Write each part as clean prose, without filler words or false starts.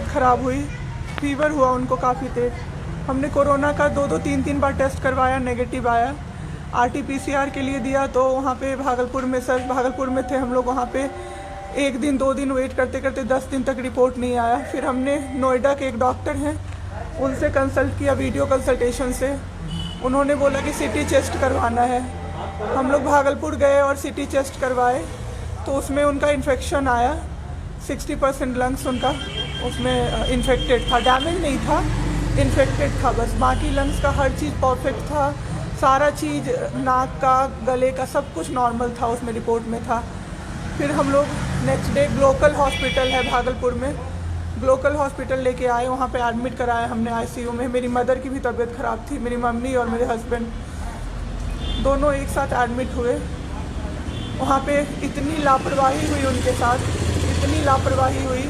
ख़राब हुई, फीवर हुआ उनको काफ़ी तेज। हमने कोरोना का 2-2 3-3 बार टेस्ट करवाया, नेगेटिव आया। RT-PCR के लिए दिया तो वहाँ पे भागलपुर में, सर भागलपुर में थे हम लोग, वहाँ पे 1 दिन 2 दिन वेट करते करते 10 दिन तक रिपोर्ट नहीं आया। फिर हमने नोएडा के एक डॉक्टर हैं उनसे कंसल्ट किया, वीडियो कंसल्टेशन से। उन्होंने बोला कि CT चेस्ट करवाना है। हम लोग भागलपुर गए और CT चेस्ट करवाए तो उसमें उनका इन्फेक्शन आया। 60% लंग्स उनका उसमें इन्फेक्टेड था, डैमेज नहीं था, इन्फेक्टेड था बस। बाकी लंग्स का हर चीज़ परफेक्ट था, सारा चीज़ नाक का, गले का सब कुछ नॉर्मल था, उसमें रिपोर्ट में था। फिर हम लोग नेक्स्ट डे ग्लोकल हॉस्पिटल है भागलपुर में, ग्लोकल हॉस्पिटल लेके आए। वहाँ पे एडमिट कराया हमने ICU में। मेरी मदर की भी तबीयत ख़राब थी, मेरी मम्मी और मेरे हस्बैंड दोनों एक साथ एडमिट हुए। वहाँ पे इतनी लापरवाही हुई उनके साथ, इतनी लापरवाही हुई।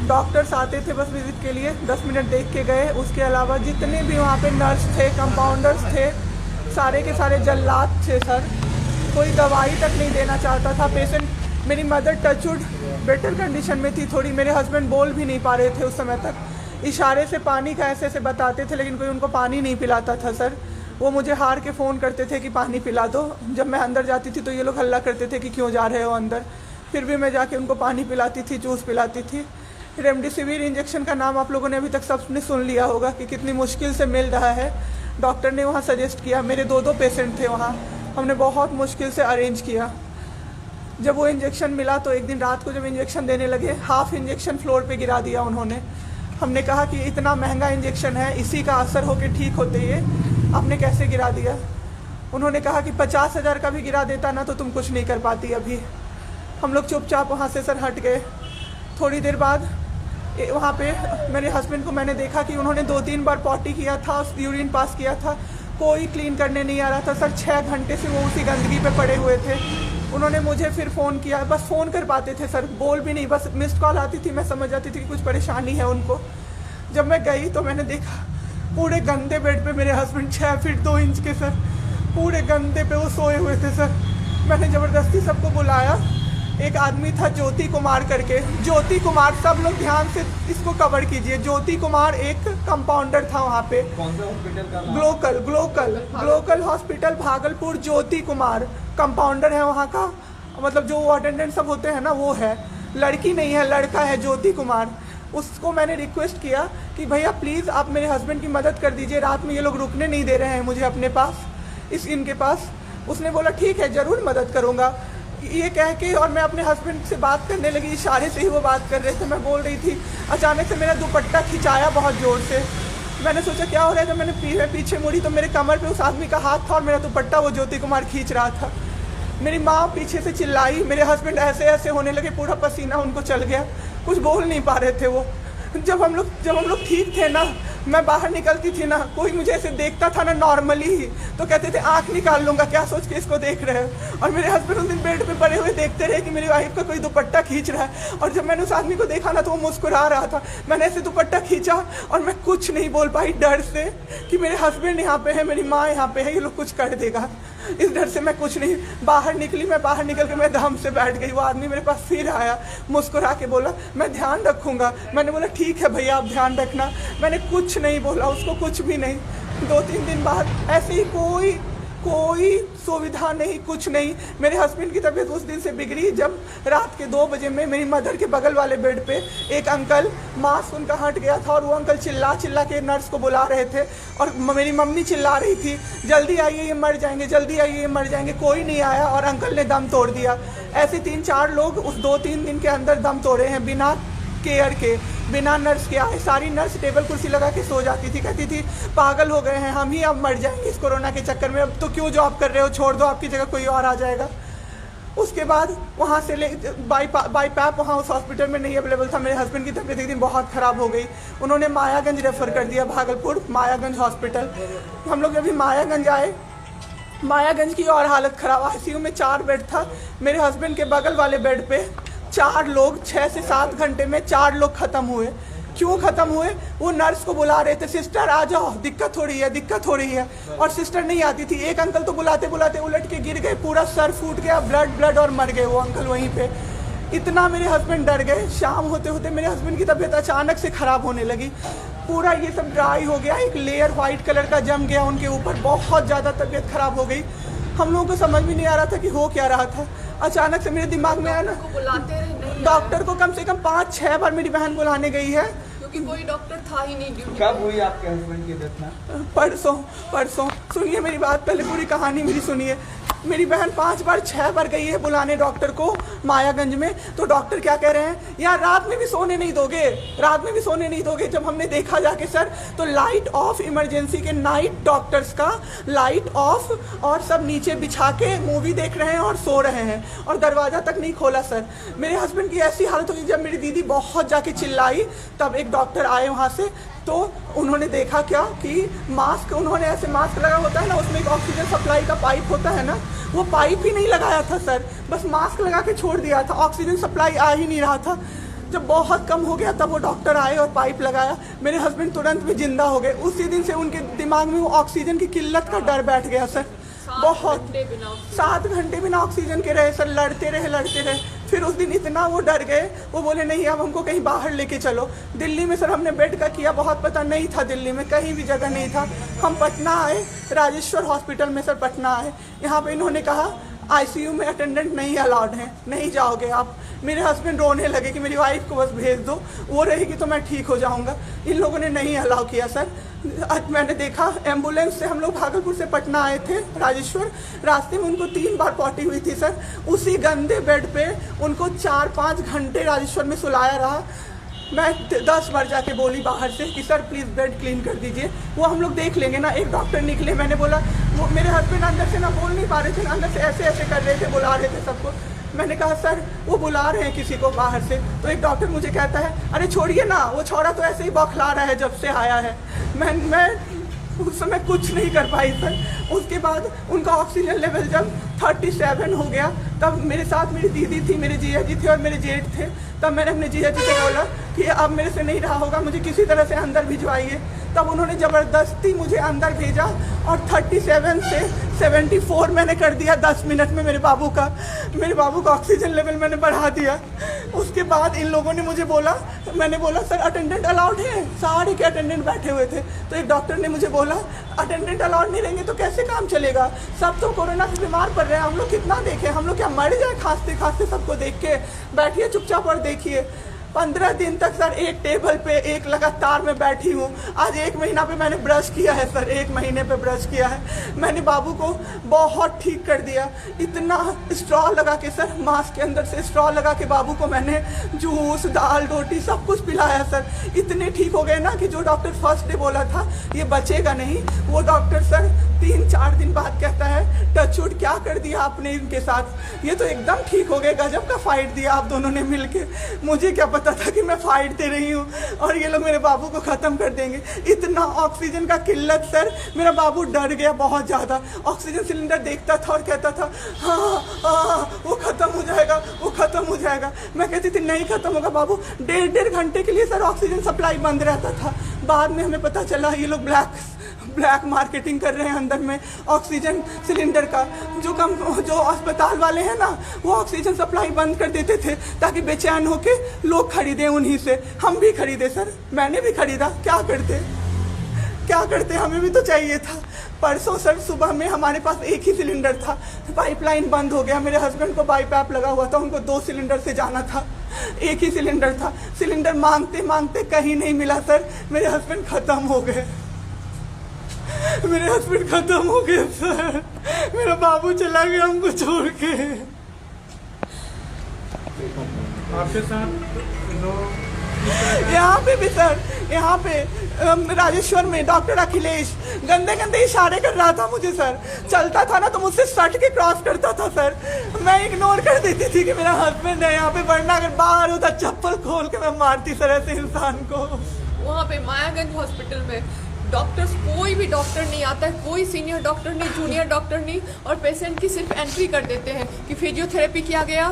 डॉक्टर्स आते थे बस विज़िट के लिए, 10 मिनट देख के गए। उसके अलावा जितने भी वहाँ पे नर्स थे, कंपाउंडर्स थे, सारे के सारे जल्लाद थे सर। कोई दवाई तक नहीं देना चाहता था पेशेंट। मेरी मदर टचवुड बेटर कंडीशन में थी थोड़ी, मेरे हस्बैंड बोल भी नहीं पा रहे थे उस समय तक। इशारे से पानी का ऐसे ऐसे बताते थे, लेकिन कोई उनको पानी नहीं पिलाता था सर। वो मुझे हार के फ़ोन करते थे कि पानी पिला दो। जब मैं अंदर जाती थी तो ये लोग हल्ला करते थे कि क्यों जा रहे हो अंदर। फिर भी मैं जाके उनको पानी पिलाती थी, जूस पिलाती थी। रेमडेसिविर इंजेक्शन का नाम आप लोगों ने अभी तक सबने सुन लिया होगा कि कितनी मुश्किल से मिल रहा है। डॉक्टर ने वहाँ सजेस्ट किया, मेरे 2 पेशेंट थे वहाँ, हमने बहुत मुश्किल से अरेंज किया। जब वो इंजेक्शन मिला तो एक दिन रात को जब इंजेक्शन देने लगे, हाफ इंजेक्शन फ्लोर पे गिरा दिया उन्होंने। हमने कहा कि इतना महंगा इंजेक्शन है, इसी का असर होके ठीक होते ये आपने कैसे गिरा दिया। उन्होंने कहा कि 50,000 का भी गिरा देता ना तो तुम कुछ नहीं कर पाती अभी। हम लोग चुपचाप वहाँ से सर हट गए। थोड़ी देर बाद वहाँ पे मेरे हस्बैंड को मैंने देखा कि उन्होंने 2-3 बार पॉटी किया था, यूरिन पास किया था, कोई क्लीन करने नहीं आ रहा था सर। 6 घंटे से वो उसी गंदगी पे पड़े हुए थे। उन्होंने मुझे फिर फ़ोन किया, बस फ़ोन कर पाते थे सर, बोल भी नहीं, बस मिस्ड कॉल आती थी, मैं समझ जाती थी कि कुछ परेशानी है उनको। जब मैं गई तो मैंने देखा पूरे गंदे बेड पे मेरे हस्बैंड 6 फीट 2 इंच के सर, पूरे गंदे पे वो सोए हुए थे सर। मैंने ज़बरदस्ती सबको बुलाया। एक आदमी था ज्योति कुमार करके, ज्योति कुमार, सब लोग ध्यान से इसको कवर कीजिए। ज्योति कुमार एक कंपाउंडर था वहाँ पे। कौन सा हॉस्पिटल का? Glocal hospital Bhagalpur. Jyoti Kumar compounder है वहाँ का, मतलब जो अटेंडेंट सब होते हैं ना वो है, लड़की नहीं है, लड़का है ज्योति कुमार। उसको मैंने रिक्वेस्ट किया कि भैया प्लीज़ आप मेरे हस्बैंड की मदद कर दीजिए, रात में ये लोग रुकने नहीं दे रहे हैं मुझे अपने पास, इनके पास। उसने बोला ठीक है ज़रूर मदद करूँगा, ये कह के, और मैं अपने हस्बैंड से बात करने लगी। इशारे से ही वो बात कर रहे थे, मैं बोल रही थी। अचानक से मेरा दुपट्टा खिंचाया बहुत ज़ोर से। मैंने सोचा क्या हो रहा है, जब मैंने पीछे मुड़ी तो मेरे कमर पे उस आदमी का हाथ था और मेरा दुपट्टा वो ज्योति कुमार खींच रहा था। मेरी माँ पीछे से चिल्लाई, मेरे हस्बैंड ऐसे ऐसे होने लगे, पूरा पसीना उनको चल गया, कुछ बोल नहीं पा रहे थे वो। जब हम लोग ठीक थे ना, मैं बाहर निकलती थी ना, कोई मुझे ऐसे देखता था ना नॉर्मली ही तो कहते थे आंख निकाल लूँगा, क्या सोच के इसको देख रहे हो। और मेरे हस्बैंड उस दिन बेड पे पड़े हुए देखते रहे कि मेरी वाइफ का कोई दुपट्टा खींच रहा है। और जब मैंने उस आदमी को देखा ना तो वो मुस्कुरा रहा था। मैंने ऐसे दुपट्टा खींचा और मैं कुछ नहीं बोल पाई डर से कि मेरे हस्बैंड यहाँ पे है, मेरी माँ यहाँ पे है, ये लोग कुछ कर देगा। इस डर से मैं कुछ नहीं बाहर निकली। मैं बाहर निकल के मैं दम से बैठ गई। वो आदमी मेरे पास फिर आया, मुस्कुरा के बोला मैं ध्यान रखूँगा। मैंने बोला ठीक है भैया आप ध्यान रखना। मैंने कुछ नहीं बोला उसको, कुछ भी नहीं। 2-3 दिन बाद ऐसे ही कोई सुविधा नहीं, कुछ नहीं। मेरे हस्बैंड की तबीयत उस दिन से बिगड़ी जब रात के 2 बजे में मेरी मदर के बगल वाले बेड पे एक अंकल, मास्क उनका हट गया था और वो अंकल चिल्ला के नर्स को बुला रहे थे और मेरी मम्मी चिल्ला रही थी जल्दी आइए ये मर जाएंगे, जल्दी आइए ये मर जाएंगे। कोई नहीं आया और अंकल ने दम तोड़ दिया। ऐसे 3-4 लोग उस 2-3 दिन के अंदर दम तोड़े हैं बिना केयर के, बिना नर्स के आए। सारी नर्स टेबल कुर्सी लगा के सो जाती थी, कहती थी पागल हो गए हैं हम ही, अब मर जाएंगे इस कोरोना के चक्कर में, अब तो क्यों जॉब कर रहे हो, छोड़ दो, आपकी जगह कोई और आ जाएगा। उसके बाद वहाँ से बाई पैप वहाँ उस हॉस्पिटल में नहीं अवेलेबल था। मेरे हस्बैंड की तबीयत एक दिन बहुत ख़राब हो गई, उन्होंने मायागंज रेफ़र कर दिया, भागलपुर मायागंज हॉस्पिटल। हम लोग अभी मायागंज आए, मायागंज की और हालत ख़राब। ICU में 4 बेड था, मेरे हस्बैंड के बगल वाले बेड पे 4 लोग 6 से 7 घंटे में 4 लोग ख़त्म हुए। क्यों ख़त्म हुए? वो नर्स को बुला रहे थे, सिस्टर आ जाओ, दिक्कत हो रही है, और सिस्टर नहीं आती थी। एक अंकल तो बुलाते बुलाते उलट के गिर गए, पूरा सर फूट गया, ब्लड और मर गए वो अंकल वहीं पे। इतना मेरे हस्बैंड डर गए। शाम होते होते मेरे हस्बैंड की तबीयत अचानक से ख़राब होने लगी, पूरा ये सब ड्राई हो गया, एक लेयर वाइट कलर का जम गया उनके ऊपर, बहुत ज़्यादा तबीयत ख़राब हो गई। हम लोगों को समझ भी नहीं आ रहा था कि हो क्या रहा था। अचानक से मेरे दिमाग में आया ना, डॉक्टर को कम से कम 5-6 बार मेरी बहन बुलाने गई है, क्योंकि कोई डॉक्टर था ही नहीं ड्यूटी। कब हुई आपके हस्बैंड की डेथ ना? परसों। सुनिए मेरी बात, पहले पूरी कहानी मेरी सुनिए। मेरी बहन 5 बार 6 बार गई है बुलाने डॉक्टर को मायागंज में, तो डॉक्टर क्या कह रहे हैं, यार रात में भी सोने नहीं दोगे, रात में भी सोने नहीं दोगे। जब हमने देखा जाके सर, तो लाइट ऑफ, इमरजेंसी के नाइट डॉक्टर्स का लाइट ऑफ, और सब नीचे बिछा के मूवी देख रहे हैं और सो रहे हैं, और दरवाज़ा तक नहीं खोला सर। मेरे हस्बैंड की ऐसी हालत हुई, जब मेरी दीदी बहुत जाके चिल्लाई, तब एक डॉक्टर आए वहाँ से, तो उन्होंने देखा क्या कि मास्क, उन्होंने ऐसे मास्क लगा होता है ना, उसमें एक ऑक्सीजन सप्लाई का पाइप होता है ना, वो पाइप ही नहीं लगाया था सर, बस मास्क लगा के छोड़ दिया था, ऑक्सीजन सप्लाई आ ही नहीं रहा था। जब बहुत कम हो गया तब वो डॉक्टर आए और पाइप लगाया, मेरे हस्बैंड तुरंत भी जिंदा हो गए। उसी दिन से उनके दिमाग में वो ऑक्सीजन की किल्लत का डर बैठ गया सर। बहुत 7 घंटे बिना ऑक्सीजन के रहे सर, लड़ते रहे। फिर उस दिन इतना वो डर गए, वो बोले नहीं अब हमको कहीं बाहर लेके चलो। दिल्ली में सर हमने बेड का किया, बहुत पता नहीं था, दिल्ली में कहीं भी जगह नहीं था। हम पटना आए, राजेश्वर हॉस्पिटल में सर पटना आए। यहाँ पे इन्होंने कहा आईसीयू में अटेंडेंट नहीं अलाउड है, नहीं जाओगे आप। मेरे हस्बैंड रोने लगे कि मेरी वाइफ को बस भेज दो, वो रहेगी तो मैं ठीक हो जाऊंगा। इन लोगों ने नहीं अलाउ किया सर। आज मैंने देखा, एम्बुलेंस से हम लोग भागलपुर से पटना आए थे राजेश्वर, रास्ते में उनको 3 बार पॉटी हुई थी सर। उसी गंदे बेड पे उनको 4-5 घंटे राजेश्वर में सुलाया रहा। मैं 10 बार जाके बोली बाहर से कि सर प्लीज़ बेड क्लीन कर दीजिए, वो हम लोग देख लेंगे ना। एक डॉक्टर निकले, मैंने बोला, वो मेरे हस्बैंड अंदर से ना बोल नहीं पा रहे थे, अंदर से ऐसे कर रहे थे, बुला रहे थे सबको। मैंने कहा सर वो बुला रहे हैं किसी को बाहर से, तो एक डॉक्टर मुझे कहता है अरे छोड़िए ना, वो छोरा तो ऐसे ही बौखला रहा है जब से आया है। मैं उस समय कुछ नहीं कर पाई सर। उसके बाद उनका ऑक्सीजन लेवल जब 37 हो गया, तब मेरे साथ मेरी दीदी थी, मेरे जीजा जी थे और मेरे जेठ थे। तब मैंने अपने जीजा जी से बोला कि अब मेरे से नहीं रहा होगा, मुझे किसी तरह से अंदर भिजवाइए। तब उन्होंने ज़बरदस्ती मुझे अंदर भेजा और 37 से 74 मैंने कर दिया 10 मिनट में। मेरे बाबू का ऑक्सीजन लेवल मैंने बढ़ा दिया। उसके बाद इन लोगों ने मुझे बोला, मैंने बोला सर अटेंडेंट अलाउड है, सारे के अटेंडेंट बैठे हुए थे। तो एक डॉक्टर ने मुझे बोला अटेंडेंट अलाउड नहीं रहेंगे तो कैसे काम चलेगा, सब तो कोरोना से बीमार पड़ रहे हैं, हम लोग कितना देखें, हम लोग क्या मर जाए खांसते सबको देख के, बैठिए चुपचाप और देखिए। 15 दिन तक सर एक टेबल पे एक लगातार मैं बैठी हूँ। आज 1 महीना पे मैंने ब्रश किया है सर, 1 महीने पे ब्रश किया है मैंने। बाबू को बहुत ठीक कर दिया, इतना स्ट्रॉ लगा के सर, मास्क के अंदर से स्ट्रॉ लगा के बाबू को मैंने जूस, दाल, रोटी सब कुछ पिलाया सर। इतने ठीक हो गए ना कि जो डॉक्टर फर्स्ट डे बोला था ये बचेगा नहीं, वो डॉक्टर सर 3-4 दिन बाद कहता है टचवुड क्या कर दिया आपने इनके साथ, ये तो एकदम ठीक हो गए, गजब का फाइट दिया आप दोनों ने मिलके। मुझे क्या पता था कि मैं फाइट दे रही हूँ और ये लोग मेरे बाबू को ख़त्म कर देंगे। इतना ऑक्सीजन का किल्लत सर, मेरा बाबू डर गया बहुत ज़्यादा। ऑक्सीजन सिलेंडर देखता था और कहता था हाँ वो ख़त्म हो जाएगा, वो ख़त्म हो जाएगा। मैं कहती थी नहीं ख़त्म होगा बाबू। 1.5 घंटे के लिए सर ऑक्सीजन सप्लाई बंद रहता था। बाद में हमें पता चला ये लोग ब्लैक मार्केटिंग कर रहे हैं अंदर में ऑक्सीजन सिलेंडर का। जो अस्पताल वाले हैं ना, वो ऑक्सीजन सप्लाई बंद कर देते थे ताकि बेचैन होके लोग खरीदें उन्हीं से। हम भी खरीदे सर, मैंने भी खरीदा, क्या करते हमें भी तो चाहिए था। परसों सर सुबह में हमारे पास एक ही सिलेंडर था, पाइपलाइन बंद हो गया। मेरे हस्बैंड को बाईपैप लगा हुआ था, उनको 2 सिलेंडर से जाना था, एक ही सिलेंडर था। सिलेंडर मांगते कहीं नहीं मिला सर, मेरे हस्बैंड ख़त्म हो गए सर। मेरा बाबू चला गया हमको छोड़ के। आपके साथ यहाँ पे भी सर, यहाँ पे राजेश्वर में डॉक्टर अखिलेश गंदे इशारे कर रहा था मुझे सर। चलता था ना तो मुझसे सट के क्रॉस करता था सर। मैं इग्नोर कर देती थी कि मेरा हस्बैंड है यहाँ पे, वरना अगर बाहर होता चप्पल खोल के मैं मारती सर ऐसे इंसान को। वहाँ पे मायागंज हॉस्पिटल में डॉक्टर्स, कोई भी डॉक्टर नहीं आता है, कोई सीनियर डॉक्टर नहीं, जूनियर डॉक्टर नहीं, और पेशेंट की सिर्फ एंट्री कर देते हैं कि फिजियोथेरेपी किया गया।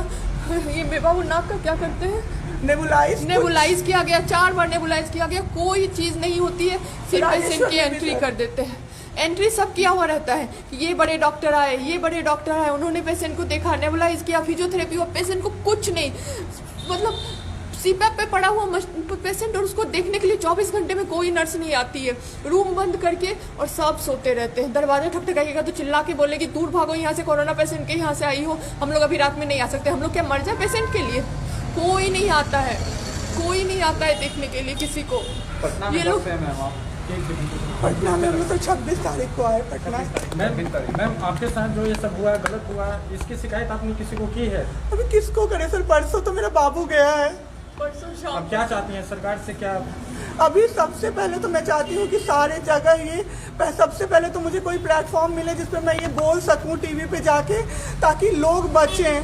ये बेबाबू नाक का क्या करते हैं, नेबुलाइज किया गया, 4 बार नेबुलाइज किया गया, कोई चीज़ नहीं होती है, सिर्फ पेशेंट की एंट्री कर देते हैं। एंट्री सब किया हुआ रहता है कि ये बड़े डॉक्टर आए, ये बड़े डॉक्टर आए, उन्होंने पेशेंट को देखा, नेबुलाइज किया, फिजियोथेरेपी हुआ, पेशेंट को कुछ नहीं, मतलब सीपैप पे पड़ा हुआ पेशेंट और उसको देखने के लिए 24 घंटे में कोई नर्स नहीं आती है, रूम बंद करके और सब सोते रहते हैं। दरवाजा ठकठकाइएगा तो चिल्ला के बोलेगी दूर भागो यहाँ से, कोरोना पेशेंट के यहाँ से आई हो, हम लोग अभी रात में नहीं आ सकते। हम लोग क्या मर जाए पेशेंट के लिए? कोई नहीं आता है, कोई नहीं आता है देखने के लिए किसी को। पटना ये में लोग कब से हैं मैम आप? पटना में हम लोग तो 26 तारीख को आए पटना। मैम आपके साथ जो ये सब हुआ, गलत हुआ, इसकी शिकायत आपने किसी को की है? अभी किसको करे सर? परसों तो मेरा बाबू गया है। परसों शाम अब क्या चाहती हैं सरकार से? क्या अभी सबसे पहले तो मैं चाहती हूँ कि सारे जगह ये सबसे पहले तो मुझे कोई प्लेटफॉर्म मिले जिस पे मैं ये बोल सकूँ टीवी पे जाके, ताकि लोग बचें।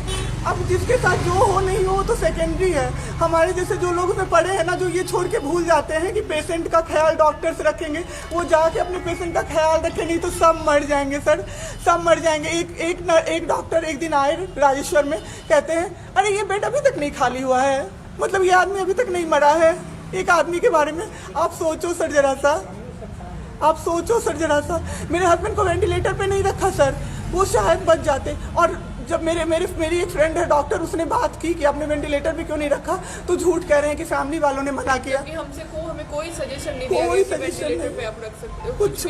अब जिसके साथ जो हो नहीं हो तो सेकेंडरी है। हमारे जैसे जो लोग उसमें पड़े हैं ना, जो ये छोड़ के भूल जाते हैं कि पेशेंट का ख्याल डॉक्टर्स रखेंगे, वो जाके अपने पेशेंट का ख्याल रखें, नहीं तो सब मर जाएंगे सर, सब मर जाएंगे। एक डॉक्टर एक दिन आए राजेश्वर में, कहते हैं अरे ये बेड अभी तक नहीं खाली हुआ है, मतलब ये आदमी अभी तक नहीं मरा है। एक आदमी के बारे में आप सोचो सर जरा सा, आप सोचो सर जरा सा। मेरे हस्बैंड को वेंटिलेटर पे नहीं रखा सर, वो शायद बच जाते। और जब मेरी एक फ्रेंड है डॉक्टर, उसने बात की कि आपने वेंटिलेटर पे क्यों नहीं रखा, तो झूठ कह रहे हैं कि फैमिली वालों ने मना किया। हमें कोई सजेशन नहीं दिया कोई गया कि सजेशन वेंटिलेटर नहीं, पे आप रख सकते हो कुछ